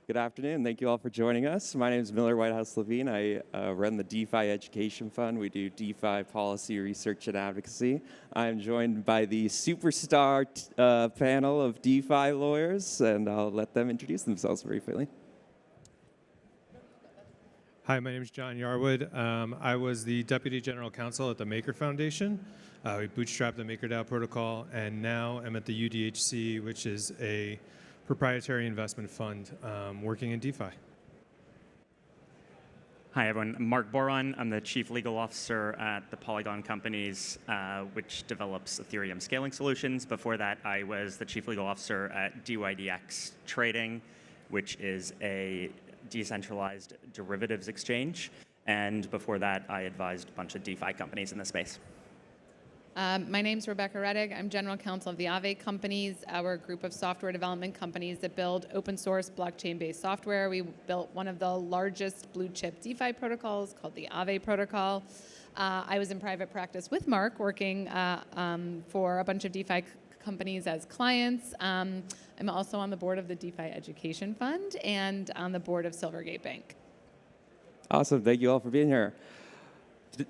Good afternoon. Thank you all for joining us. My name is Miller Whitehouse-Levine. I run the DeFi Education Fund. We do DeFi policy research and advocacy. I'm joined by the superstar panel of DeFi lawyers, and I'll let them introduce themselves briefly. Hi, my name is John Yarwood. I was the Deputy General Counsel at the Maker Foundation. We bootstrapped the MakerDAO protocol, and now I'm at the UDHC, which is a proprietary investment fund working in DeFi. Hi, everyone. I'm Marc Boiron. I'm the Chief Legal Officer at the Polygon companies, which develops Ethereum scaling solutions. Before that, I was the Chief Legal Officer at DYDX Trading, which is a decentralized derivatives exchange. And before that, I advised a bunch of DeFi companies in the space. My name's Rebecca Rettig. I'm General Counsel of the Aave companies, our group of software development companies that build open source blockchain-based software. We built one of the largest blue chip DeFi protocols called the Aave protocol. I was in private practice with Marc working for a bunch of DeFi companies as clients. I'm also on the board of the DeFi Education Fund and on the board of Silvergate Bank. Awesome. Thank you all for being here.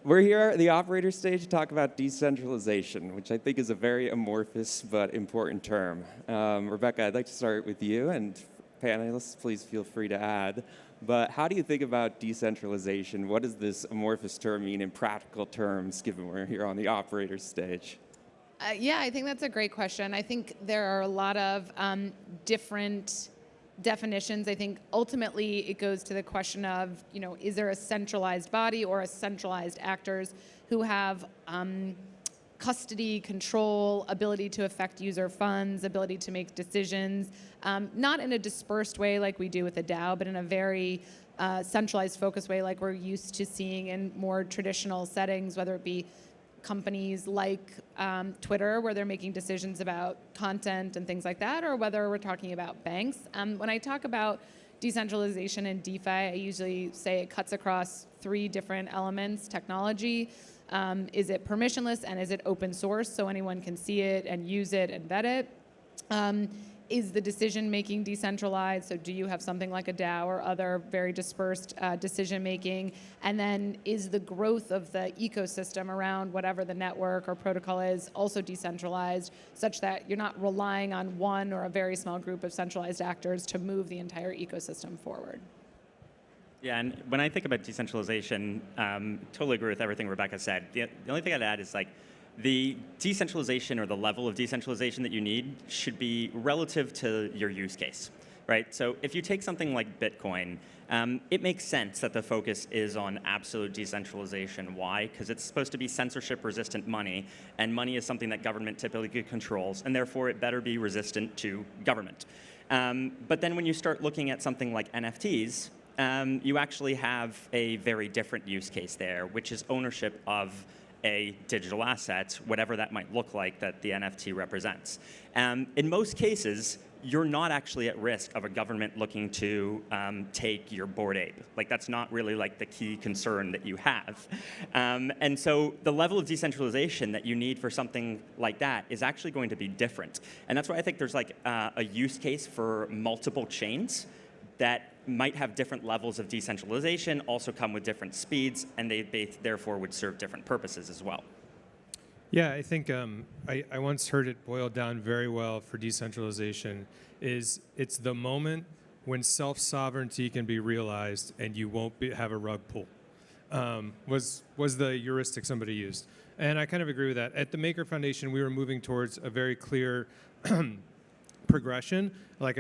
We're here at the operator stage to talk about decentralization, which I think is a very amorphous but important term. Rebecca, I'd like to start with you, and panelists, please feel free to add. But how do you think about decentralization? What does this amorphous term mean in practical terms, given we're here on the operator stage? Yeah, I think that's a great question. I think there are a lot of different definitions. I think ultimately it goes to the question of, is there a centralized body or a centralized actors who have custody, control, ability to affect user funds, ability to make decisions, not in a dispersed way like we do with a DAO, but in a very centralized, focused way like we're used to seeing in more traditional settings, whether it be companies like Twitter, where they're making decisions about content and things like that, or whether we're talking about banks. When I talk about decentralization and DeFi, I usually say it cuts across three different elements: technology, is it permissionless, and is it open source so anyone can see it and use it and vet it? Is the decision-making decentralized? So do you have something like a DAO or other very dispersed decision-making? And then is the growth of the ecosystem around whatever the network or protocol is also decentralized, such that you're not relying on one or a very small group of centralized actors to move the entire ecosystem forward? Yeah, and when I think about decentralization, totally agree with everything Rebecca said. The only thing I'd add is the decentralization or the level of decentralization that you need should be relative to your use case, right? So if you take something like Bitcoin, it makes sense that the focus is on absolute decentralization. Why? Because it's supposed to be censorship-resistant money, and money is something that government typically controls, and therefore it better be resistant to government. But then when you start looking at something like NFTs, you actually have a very different use case there, which is ownership of a digital asset, whatever that might look like that the NFT represents. In most cases, you're not actually at risk of a government looking to take your Bored Ape. That's not really the key concern that you have. And so the level of decentralization that you need for something like that is actually going to be different. And that's why I think there's a use case for multiple chains that might have different levels of decentralization, also come with different speeds, and they therefore would serve different purposes as well. Yeah, I think I once heard it boiled down very well for decentralization is it's the moment when self-sovereignty can be realized and you won't have a rug pull, was the heuristic somebody used. And I kind of agree with that. At the Maker Foundation, we were moving towards a very clear progression. Like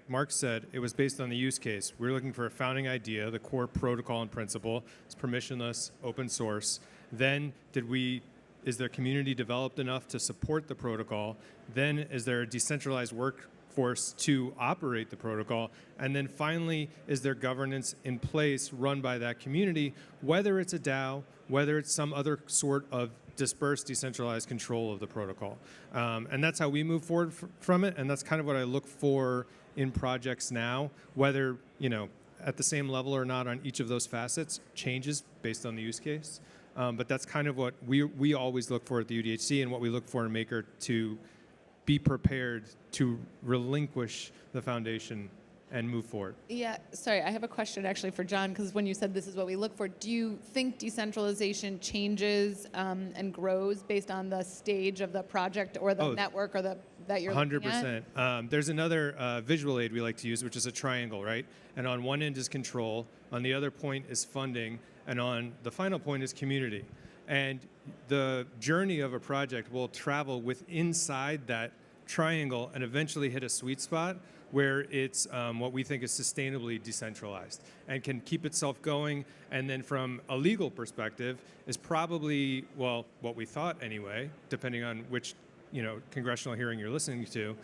Marc said, it was based on the use case. We were looking for a founding idea, the core protocol and principle. It's permissionless, open source. Then is their community developed enough to support the protocol? Then is there a decentralized workforce to operate the protocol? And then finally, is there governance in place run by that community, whether it's a DAO, whether it's some other sort of dispersed, decentralized control of the protocol. And that's how we move forward from it, and that's kind of what I look for in projects now, whether at the same level or not on each of those facets changes based on the use case. But that's kind of what we always look for at the UDHC and what we look for in Maker to be prepared to relinquish the foundation and move forward. Yeah, sorry, I have a question actually for John, because when you said this is what we look for, do you think decentralization changes and grows based on the stage of the project or the network or that you're looking at? 100%. There's another visual aid we like to use, which is a triangle, right? And on one end is control, on the other point is funding, and on the final point is community. And the journey of a project will travel inside that triangle and eventually hit a sweet spot where it's what we think is sustainably decentralized and can keep itself going. And then from a legal perspective is probably, well, what we thought anyway, depending on which congressional hearing you're listening to,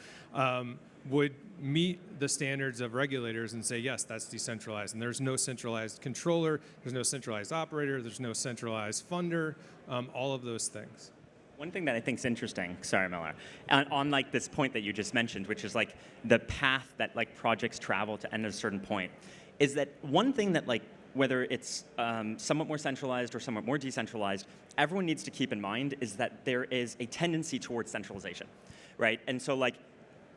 would meet the standards of regulators and say, yes, that's decentralized. And there's no centralized controller, there's no centralized operator, there's no centralized funder, all of those things. One thing that I think is interesting, sorry, Miller, on like this point that you just mentioned, which is like the path that like projects travel to end at a certain point, is that one thing that like whether it's somewhat more centralized or somewhat more decentralized, everyone needs to keep in mind is that there is a tendency towards centralization, right? And so like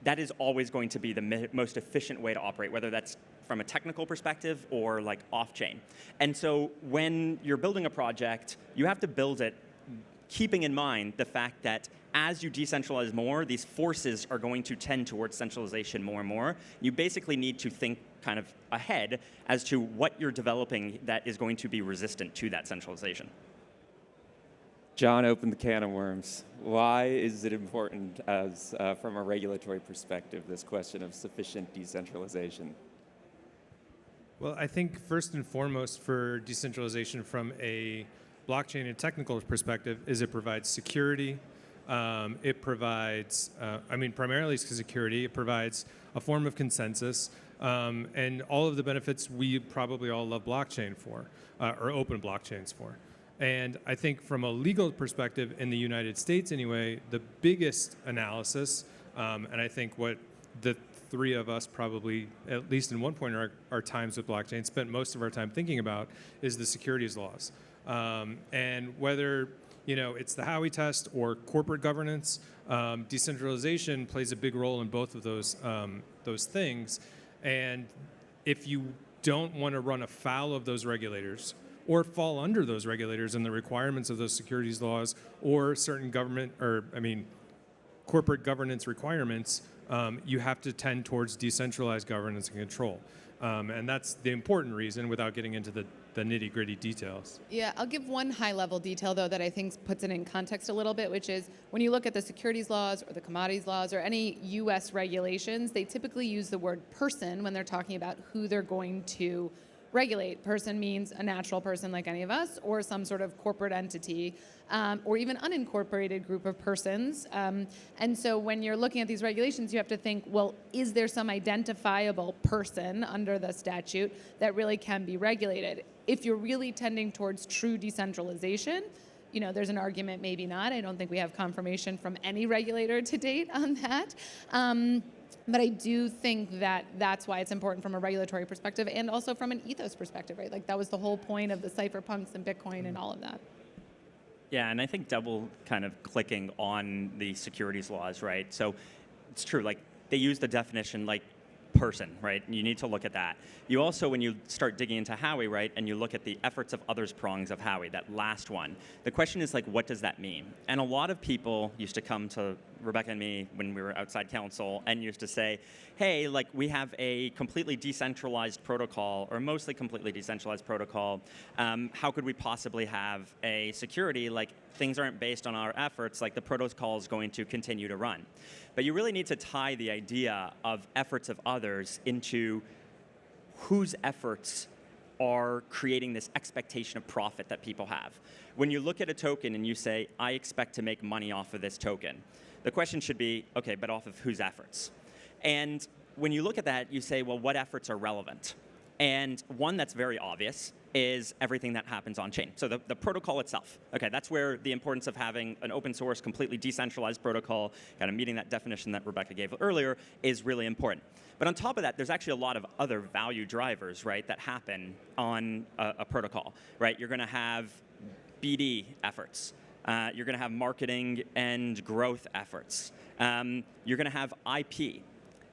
that is always going to be the most efficient way to operate, whether that's from a technical perspective or like off-chain. And so when you're building a project, you have to build it keeping in mind the fact that as you decentralize more, these forces are going to tend towards centralization more and more. You basically need to think kind of ahead as to what you're developing that is going to be resistant to that centralization. John opened the can of worms. Why is it important as from a regulatory perspective, this question of sufficient decentralization? Well, I think first and foremost for decentralization from a blockchain and technical perspective is it provides security. It provides, primarily security. It provides a form of consensus and all of the benefits we probably all love blockchain for, or open blockchains for. And I think from a legal perspective in the United States anyway, the biggest analysis, and I think what the three of us probably, at least in one point in our times with blockchain, spent most of our time thinking about is the securities laws. And whether it's the Howey test or corporate governance, decentralization plays a big role in both of those things. And if you don't want to run afoul of those regulators or fall under those regulators and the requirements of those securities laws or certain corporate governance requirements, you have to tend towards decentralized governance and control. And that's the important reason without getting into the nitty-gritty details. Yeah, I'll give one high-level detail, though, that I think puts it in context a little bit, which is when you look at the securities laws or the commodities laws or any U.S. regulations, they typically use the word person when they're talking about who they're going to regulate. Person means a natural person like any of us or some sort of corporate entity or even unincorporated group of persons. And so when you're looking at these regulations, you have to think, well, is there some identifiable person under the statute that really can be regulated? If you're really tending towards true decentralization, there's an argument, maybe not. I don't think we have confirmation from any regulator to date on that. But I do think that that's why it's important from a regulatory perspective and also from an ethos perspective, right? Like that was the whole point of the cypherpunks and Bitcoin and all of that. Yeah, and I think double kind of clicking on the securities laws, right? So it's true, like they use the definition like person, right? You need to look at that. You also, when you start digging into Howey, right, and you look at the efforts of others prongs of Howey, that last one, the question is like, what does that mean? And a lot of people used to come to Rebecca and me when we were outside counsel and used to say, hey, like we have a completely decentralized protocol or mostly completely decentralized protocol. How could we possibly have a security like things aren't based on our efforts, like the protocol is going to continue to run? But you really need to tie the idea of efforts of others into whose efforts are creating this expectation of profit that people have. When you look at a token and you say, I expect to make money off of this token, the question should be, okay, but off of whose efforts? And when you look at that, you say, well, what efforts are relevant? And one that's very obvious is everything that happens on chain. So the protocol itself. Okay, that's where the importance of having an open source, completely decentralized protocol, kind of meeting that definition that Rebecca gave earlier, is really important. But on top of that, there's actually a lot of other value drivers, right, that happen on a protocol, right? You're going to have BD efforts. You're going to have marketing and growth efforts. You're going to have IP.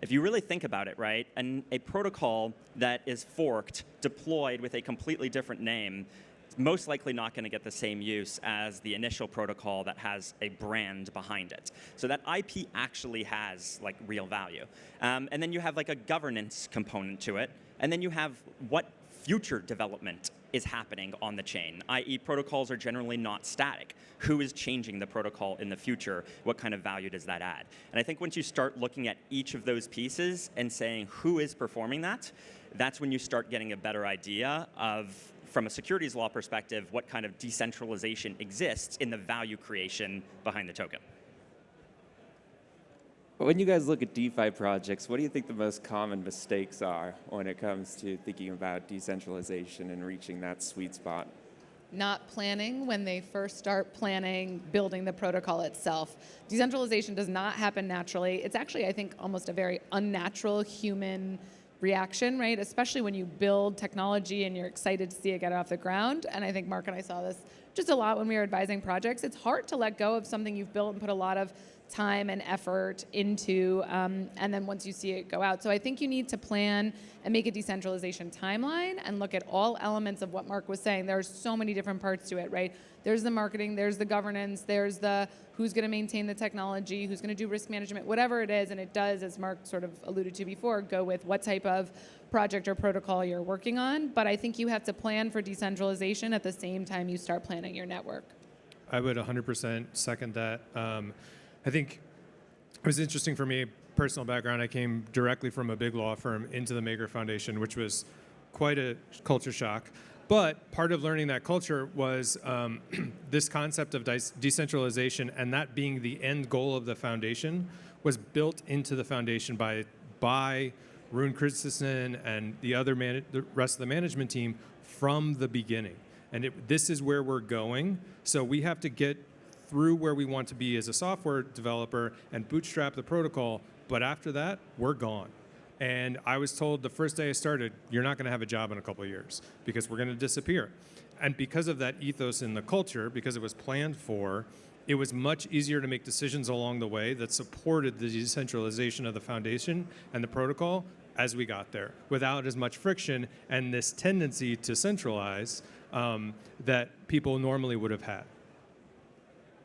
If you really think about it, right, and a protocol that is forked, deployed with a completely different name, is most likely not going to get the same use as the initial protocol that has a brand behind it. So that IP actually has like real value. And then you have like a governance component to it, and then you have what future development is happening on the chain, i.e. protocols are generally not static. Who is changing the protocol in the future? What kind of value does that add? And I think once you start looking at each of those pieces and saying who is performing that, that's when you start getting a better idea of, from a securities law perspective, what kind of decentralization exists in the value creation behind the token. When you guys look at DeFi projects, what do you think the most common mistakes are when it comes to thinking about decentralization and reaching that sweet spot? Not planning when they first start planning building the protocol itself. Decentralization does not happen naturally. It's actually, I think, almost a very unnatural human reaction, right? Especially when you build technology and you're excited to see it get off the ground. And I think Marc and I saw this just a lot when we were advising projects. It's hard to let go of something you've built and put a lot of time and effort into, and then once you see it go out. So I think you need to plan and make a decentralization timeline and look at all elements of what Marc was saying. There's so many different parts to it, right? There's the marketing, there's the governance, there's the who's going to maintain the technology, who's going to do risk management, whatever it is, and it does, as Marc sort of alluded to before, go with what type of project or protocol you're working on. But I think you have to plan for decentralization at the same time you start planning your network. I would 100% second that. I think it was interesting for me, personal background, I came directly from a big law firm into the Maker Foundation, which was quite a culture shock. But part of learning that culture was this concept of decentralization, and that being the end goal of the foundation was built into the foundation by Rune Christensen and the rest of the management team from the beginning. And this is where we're going. So we have to get through where we want to be as a software developer and bootstrap the protocol. But after that, we're gone. And I was told the first day I started, you're not going to have a job in a couple of years because we're going to disappear. And because of that ethos in the culture, because it was planned for, it was much easier to make decisions along the way that supported the decentralization of the foundation and the protocol as we got there, without as much friction and this tendency to centralize that people normally would have had.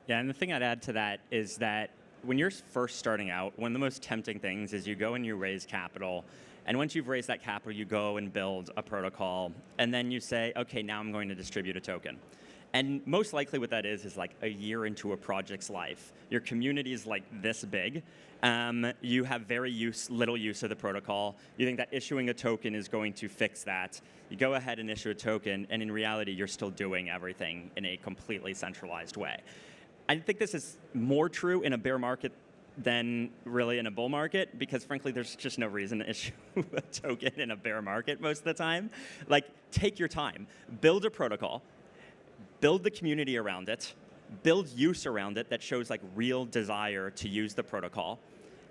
Yeah, and the thing I'd add to that is that when you're first starting out, one of the most tempting things is you go and you raise capital, and once you've raised that capital, you go and build a protocol, and then you say, okay, now I'm going to distribute a token. And most likely what that is like a year into a project's life. Your community is like this big. You have very little use of the protocol. You think that issuing a token is going to fix that. You go ahead and issue a token, and in reality, you're still doing everything in a completely centralized way. I think this is more true in a bear market than really in a bull market, because frankly, there's just no reason to issue a token in a bear market most of the time. Like, take your time, build a protocol, build the community around it, build use around it that shows like real desire to use the protocol,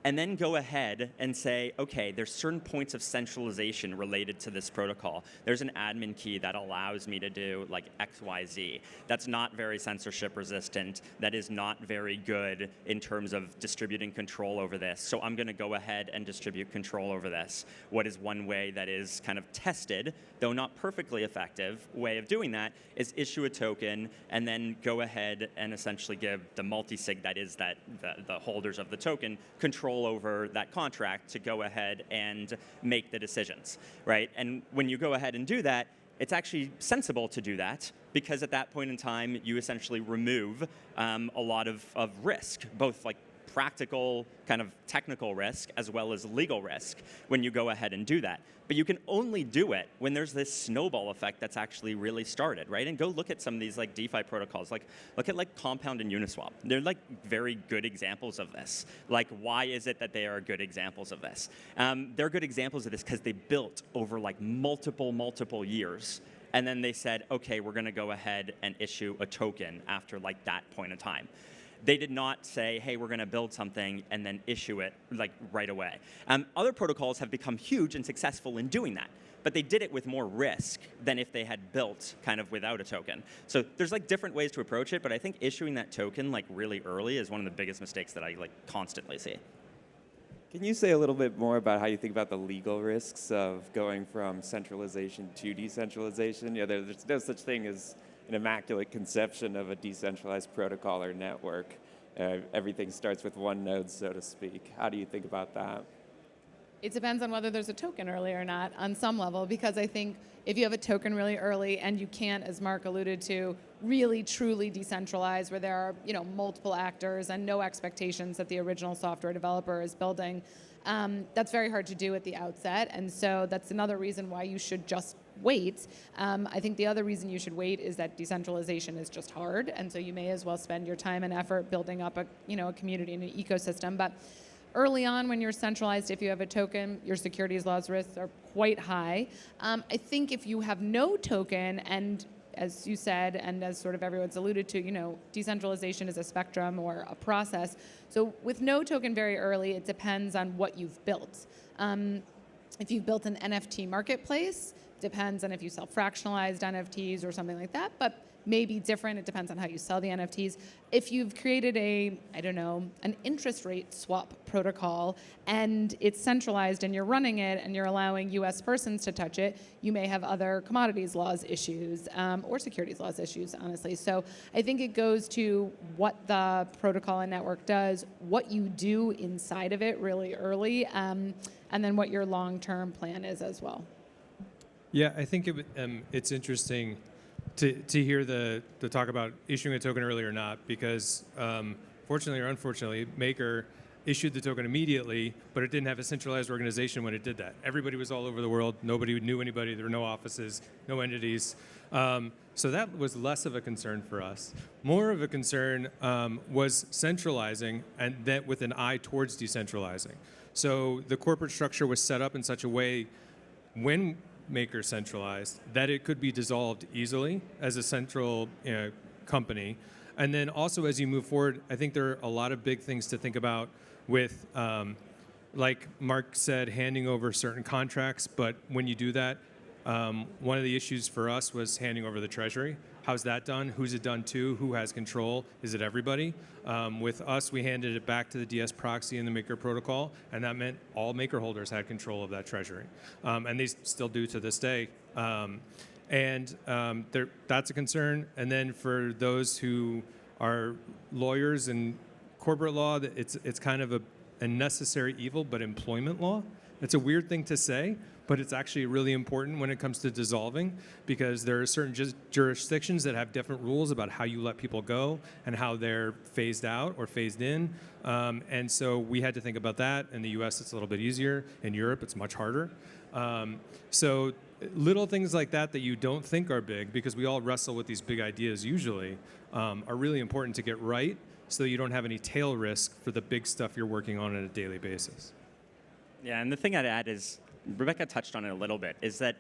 and then go ahead and say, okay, there's certain points of centralization related to this protocol. There's an admin key that allows me to do like X, Y, Z. That's not very censorship resistant. That is not very good in terms of distributing control over this. So I'm going to go ahead and distribute control over this. What is one way that is kind of tested, though not perfectly effective, way of doing that is issue a token and then go ahead and essentially give the multi-sig, that is the holders of the token, control over that contract to go ahead and make the decisions, right? And when you go ahead and do that, it's actually sensible to do that, because at that point in time, you essentially remove a lot of risk, both like practical kind of technical risk as well as legal risk when you go ahead and do that. But you can only do it when there's this snowball effect that's actually really started, right? And go look at some of these like DeFi protocols, like look at like Compound and Uniswap. They're like very good examples of this. Like, why is it that they are good examples of this? They're good examples of this because they built over like multiple years. And then they said, okay, we're going to go ahead and issue a token after like that point in time. They did not say, hey, we're going to build something and then issue it like right away. Other protocols have become huge and successful in doing that, but they did it with more risk than if they had built kind of without a token. So there's like different ways to approach it, but I think issuing that token like really early is one of the biggest mistakes that I like constantly see. Can you say a little bit more about how you think about the legal risks of going from centralization to decentralization? Yeah, there's no such thing as an immaculate conception of a decentralized protocol or network. Everything starts with one node, so to speak. How do you think about that? It depends on whether there's a token early or not on some level, because I think if you have a token really early and you can't, as Marc alluded to, really truly decentralize where there are multiple actors and no expectations that the original software developer is building, that's very hard to do at the outset. And so that's another reason why you should just wait. I think the other reason you should wait is that decentralization is just hard. And so you may as well spend your time and effort building up a community and an ecosystem. But early on, when you're centralized, if you have a token, your securities laws risks are quite high. I think if you have no token, and as you said, and as sort of everyone's alluded to, decentralization is a spectrum or a process. So with no token very early, it depends on what you've built. If you've built an NFT marketplace, depends on if you sell fractionalized NFTs or something like that, but maybe different. It depends on how you sell the NFTs. If you've created an interest rate swap protocol and it's centralized and you're running it and you're allowing US persons to touch it, you may have other commodities laws issues or securities laws issues, honestly. So I think it goes to what the protocol and network does, what you do inside of it really early, and then what your long-term plan is as well. Yeah, I think it's interesting to hear the talk about issuing a token early or not, because fortunately or unfortunately, Maker issued the token immediately, but it didn't have a centralized organization when it did that. Everybody was all over the world. Nobody knew anybody. There were no offices, no entities. So that was less of a concern for us. More of a concern was centralizing, and that with an eye towards decentralizing. So the corporate structure was set up in such a way when Maker centralized that it could be dissolved easily as a central company. And then also as you move forward, I think there are a lot of big things to think about with, like Marc said, handing over certain contracts. But when you do that, one of the issues for us was handing over the treasury. How's that done? Who's it done to? Who has control? Is it everybody? With us, we handed it back to the DS proxy and the Maker protocol, and that meant all Maker holders had control of that treasury. And they still do to this day. That's a concern. And then for those who are lawyers in corporate law, it's kind of a necessary evil, but employment law. It's a weird thing to say, but it's actually really important when it comes to dissolving, because there are certain jurisdictions that have different rules about how you let people go and how they're phased out or phased in. And so we had to think about that. In the US, it's a little bit easier. In Europe, it's much harder. So little things like that you don't think are big, because we all wrestle with these big ideas usually, are really important to get right so you don't have any tail risk for the big stuff you're working on a daily basis. Yeah, and the thing I'd add is, Rebecca touched on it a little bit, is that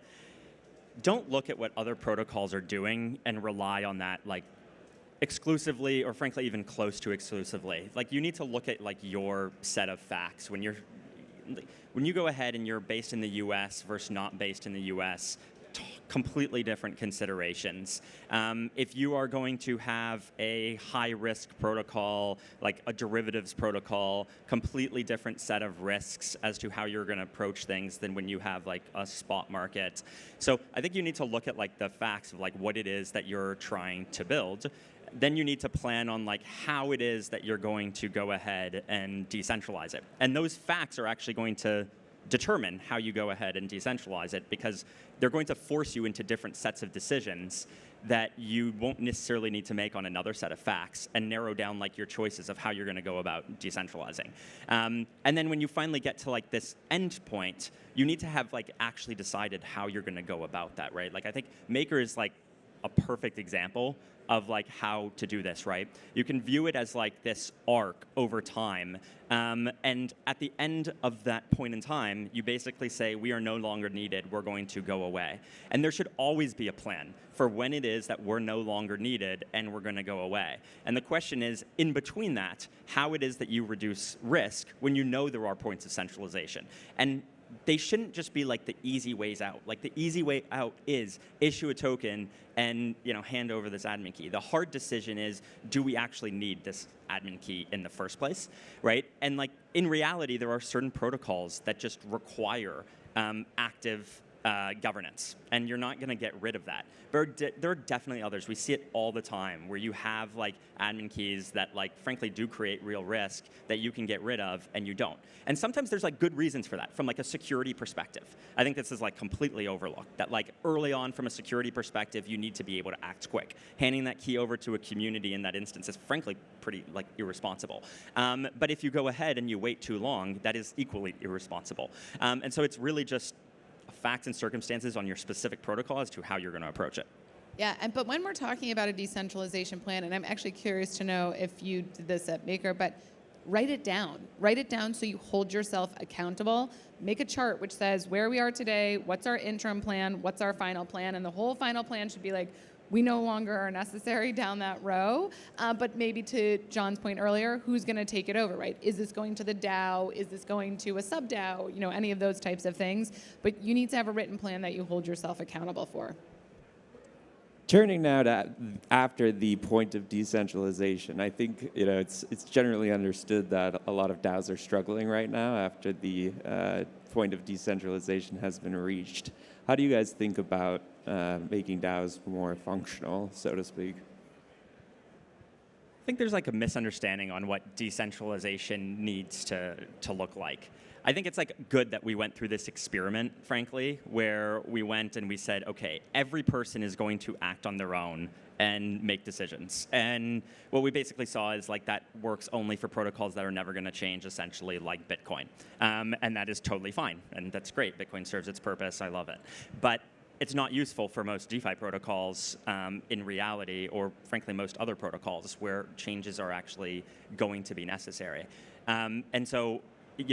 don't look at what other protocols are doing and rely on that exclusively, or frankly even close to exclusively. You need to look at your set of facts. When you go ahead and you're based in the US versus not based in the US, completely different considerations. If you are going to have a high-risk protocol, like a derivatives protocol, completely different set of risks as to how you're going to approach things than when you have a spot market. So I think you need to look at the facts of what it is that you're trying to build. Then you need to plan on how it is that you're going to go ahead and decentralize it. And those facts are actually going to determine how you go ahead and decentralize it, because they're going to force you into different sets of decisions that you won't necessarily need to make on another set of facts, and narrow down your choices of how you're going to go about decentralizing. And then when you finally get to this end point, you need to have actually decided how you're going to go about that, right? I think Maker is a perfect example of how to do this, right? You can view it as this arc over time, and at the end of that point in time, you basically say, we are no longer needed, we're going to go away. And there should always be a plan for when it is that we're no longer needed and we're going to go away. And the question is, in between that, how it is that you reduce risk when you know there are points of centralization. And they shouldn't just be like the easy ways out. Like the easy way out is issue a token and hand over this admin key. The hard decision is, do we actually need this admin key in the first place, right? And like in reality, there are certain protocols that just require active governance, and you're not going to get rid of that. But there are definitely others. We see it all the time where you have like admin keys that like frankly do create real risk that you can get rid of and you don't. And sometimes there's like good reasons for that from like a security perspective. I think this is like completely overlooked, that like early on from a security perspective, you need to be able to act quick. Handing that key over to a community in that instance is frankly pretty like irresponsible. But if you go ahead and you wait too long, that is equally irresponsible. And so it's really just facts and circumstances on your specific protocol as to how you're going to approach it. Yeah, but when we're talking about a decentralization plan, and I'm actually curious to know if you did this at Maker, but write it down. Write it down so you hold yourself accountable. Make a chart which says where we are today, what's our interim plan, what's our final plan, and the whole final plan should be like, we no longer are necessary down that row, but maybe to John's point earlier, who's going to take it over, right? Is this going to the DAO? Is this going to a sub-DAO? Any of those types of things. But you need to have a written plan that you hold yourself accountable for. Turning now to after the point of decentralization, I think it's generally understood that a lot of DAOs are struggling right now after the point of decentralization has been reached. How do you guys think about making DAOs more functional, so to speak? I think there's like a misunderstanding on what decentralization needs to look like. I think it's like good that we went through this experiment, frankly, where we went and we said, okay, every person is going to act on their own and make decisions. And what we basically saw is like that works only for protocols that are never going to change, essentially, like Bitcoin. And that is totally fine, and that's great. Bitcoin serves its purpose. I love it. But it's not useful for most DeFi protocols in reality, or frankly, most other protocols where changes are actually going to be necessary. And so,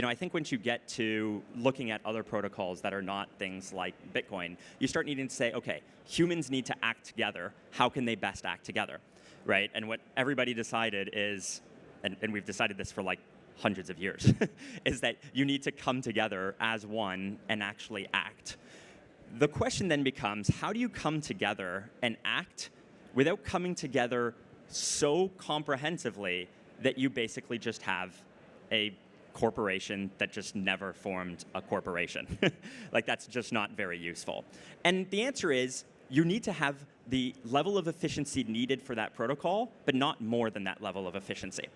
I think once you get to looking at other protocols that are not things like Bitcoin, you start needing to say, okay, humans need to act together. How can they best act together, right? And what everybody decided is, and we've decided this for like hundreds of years, is that you need to come together as one and actually act. The question then becomes, how do you come together and act without coming together so comprehensively that you basically just have a corporation that just never formed a corporation? Like, that's just not very useful. And the answer is, you need to have the level of efficiency needed for that protocol, but not more than that level of efficiency.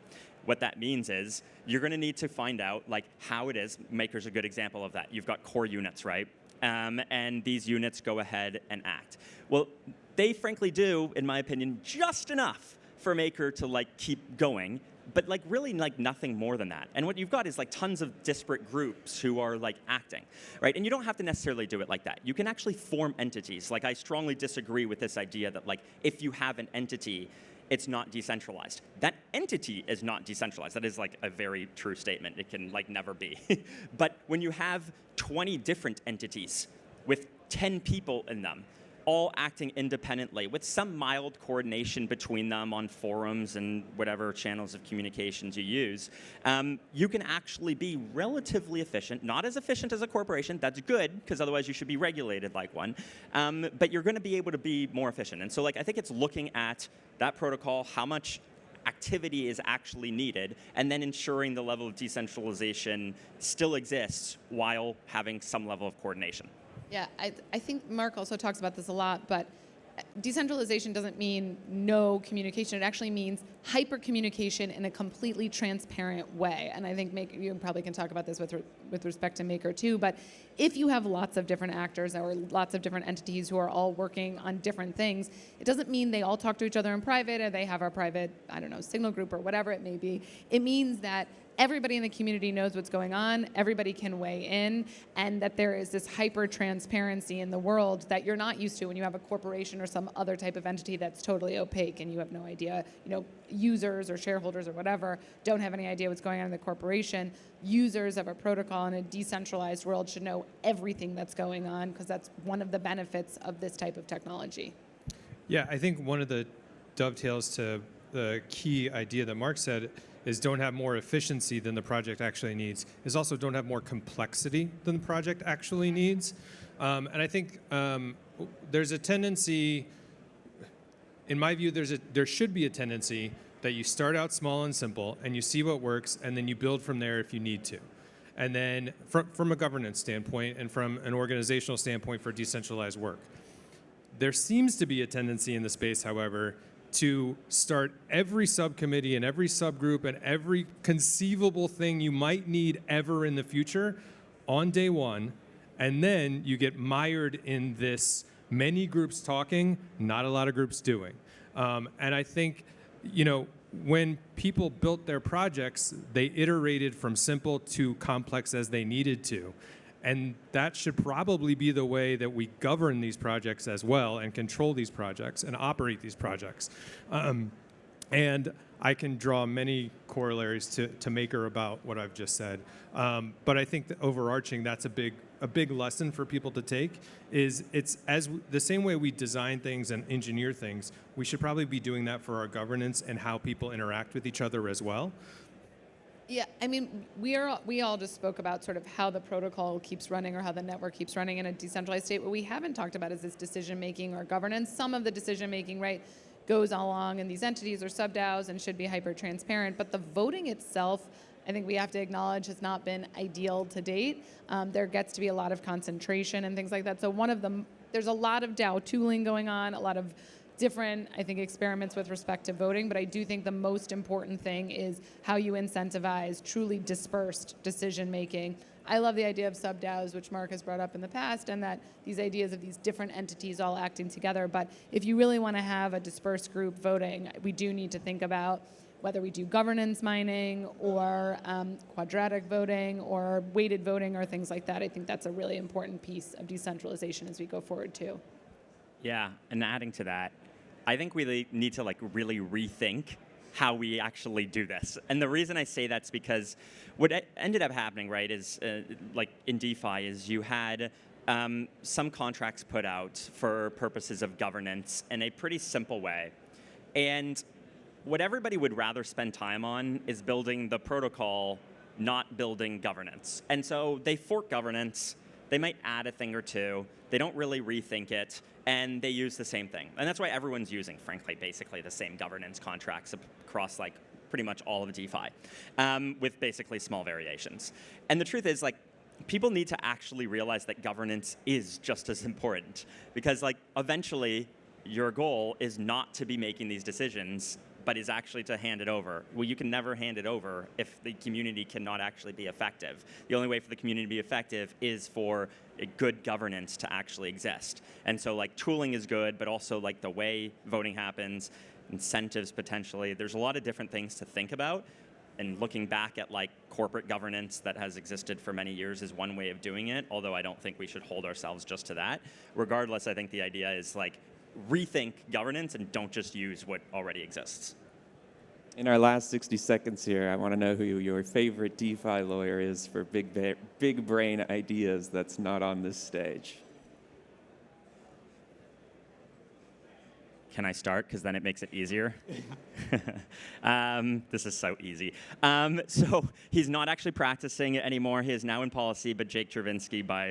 What that means is, you're going to need to find out like how it is. Maker's a good example of that. You've got core units, right? And these units go ahead and act. Well, they frankly do, in my opinion, just enough for Maker to like keep going, but like really like nothing more than that. And what you've got is like tons of disparate groups who are like acting, right? And you don't have to necessarily do it like that. You can actually form entities. Like, I strongly disagree with this idea that like if you have an entity, it's not decentralized. That entity is not decentralized. That is like a very true statement. It can like never be. But when you have 20 different entities with 10 people in them, all acting independently with some mild coordination between them on forums and whatever channels of communications you use, you can actually be relatively efficient. Not as efficient as a corporation. That's good, because otherwise you should be regulated like one. But you're going to be able to be more efficient. And so like, I think it's looking at that protocol, how much activity is actually needed, and then ensuring the level of decentralization still exists while having some level of coordination. Yeah, I think Marc also talks about this a lot, but decentralization doesn't mean no communication. It actually means hyper communication in a completely transparent way. And I think you probably can talk about this with respect to Maker too, but if you have lots of different actors or lots of different entities who are all working on different things, it doesn't mean they all talk to each other in private or they have our private, I don't know, signal group or whatever it may be. It means that everybody in the community knows what's going on, everybody can weigh in, and that there is this hyper transparency in the world that you're not used to when you have a corporation or some other type of entity that's totally opaque and you have no idea, users or shareholders or whatever don't have any idea what's going on in the corporation. Users of a protocol in a decentralized world should know everything that's going on, because that's one of the benefits of this type of technology. Yeah, I think one of the dovetails to the key idea that Marc said is don't have more efficiency than the project actually needs, is also don't have more complexity than the project actually needs. And I think there's a tendency, in my view, there should be a tendency that you start out small and simple and you see what works and then you build from there if you need to. And then from a governance standpoint and from an organizational standpoint for decentralized work. There seems to be a tendency in the space, however, to start every subcommittee and every subgroup and every conceivable thing you might need ever in the future on day one, and then you get mired in this many groups talking, not a lot of groups doing. And I think, when people built their projects, they iterated from simple to complex as they needed to. And that should probably be the way that we govern these projects as well and control these projects and operate these projects. And I can draw many corollaries to Maker about what I've just said. But I think that overarching, that's a big lesson for people to take, is the same way we design things and engineer things, we should probably be doing that for our governance and how people interact with each other as well. Yeah, I mean, we all just spoke about sort of how the protocol keeps running or how the network keeps running in a decentralized state. What we haven't talked about is this decision-making or governance. Some of the decision-making, right, goes along in these entities or sub-DAOs and should be hyper-transparent. But the voting itself, I think we have to acknowledge, has not been ideal to date. There gets to be a lot of concentration and things like that. So there's a lot of DAO tooling going on, a lot of different, I think, experiments with respect to voting, but I do think the most important thing is how you incentivize truly dispersed decision-making. I love the idea of sub-DAOs, which Marc has brought up in the past, and that these ideas of these different entities all acting together. But if you really want to have a dispersed group voting, we do need to think about whether we do governance mining or quadratic voting or weighted voting or things like that. I think that's a really important piece of decentralization as we go forward, too. Yeah, and adding to that, I think we need to really rethink how we actually do this. And the reason I say that's because what ended up happening, right, is like in DeFi is you had some contracts put out for purposes of governance in a pretty simple way. And what everybody would rather spend time on is building the protocol, not building governance. And so they fork governance, they might add a thing or two, they don't really rethink it, and they use the same thing. And that's why everyone's using, frankly, basically the same governance contracts across pretty much all of DeFi, with basically small variations. And the truth is, people need to actually realize that governance is just as important, because eventually your goal is not to be making these decisions, but is actually to hand it over. Well, you can never hand it over if the community cannot actually be effective. The only way for the community to be effective is for a good governance to actually exist. And so tooling is good, but also the way voting happens, incentives potentially. There's a lot of different things to think about. And looking back at corporate governance that has existed for many years is one way of doing it, although I don't think we should hold ourselves just to that. Regardless, I think the idea is rethink governance and don't just use what already exists. In our last 60 seconds here, I want to know who your favorite DeFi lawyer is for big brain ideas that's not on this stage. Can I start? Because then it makes it easier. This is so easy. So he's not actually practicing it anymore. He is now in policy, but Jake Chervinsky by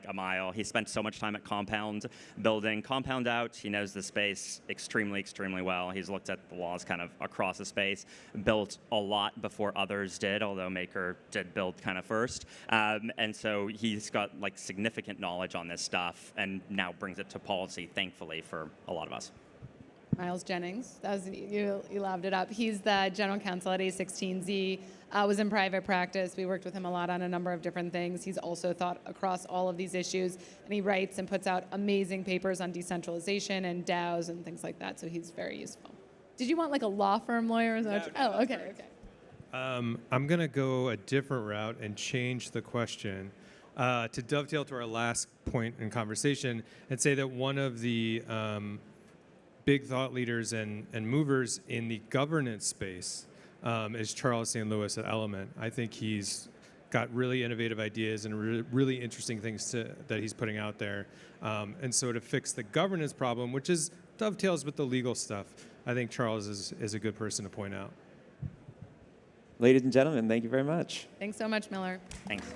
a mile. He spent so much time at Compound building Compound out. He knows the space extremely, extremely well. He's looked at the laws kind of across the space, built a lot before others did, although Maker did build kind of first. And so he's got significant knowledge on this stuff and now brings it to policy, thankfully, for a lot of us. Miles Jennings, that was, you lobbed it up. He's the general counsel at A16Z, was in private practice. We worked with him a lot on a number of different things. He's also thought across all of these issues, and he writes and puts out amazing papers on decentralization and DAOs and things like that, so he's very useful. Did you want a law firm lawyer? Okay. I'm going to go a different route and change the question to dovetail to our last point in conversation and say that one of the big thought leaders and movers in the governance space is Charles St. Louis at Element. I think he's got really innovative ideas and really interesting things that he's putting out there. And so to fix the governance problem, which dovetails with the legal stuff, I think Charles is a good person to point out. Ladies and gentlemen, thank you very much. Thanks so much, Miller. Thanks.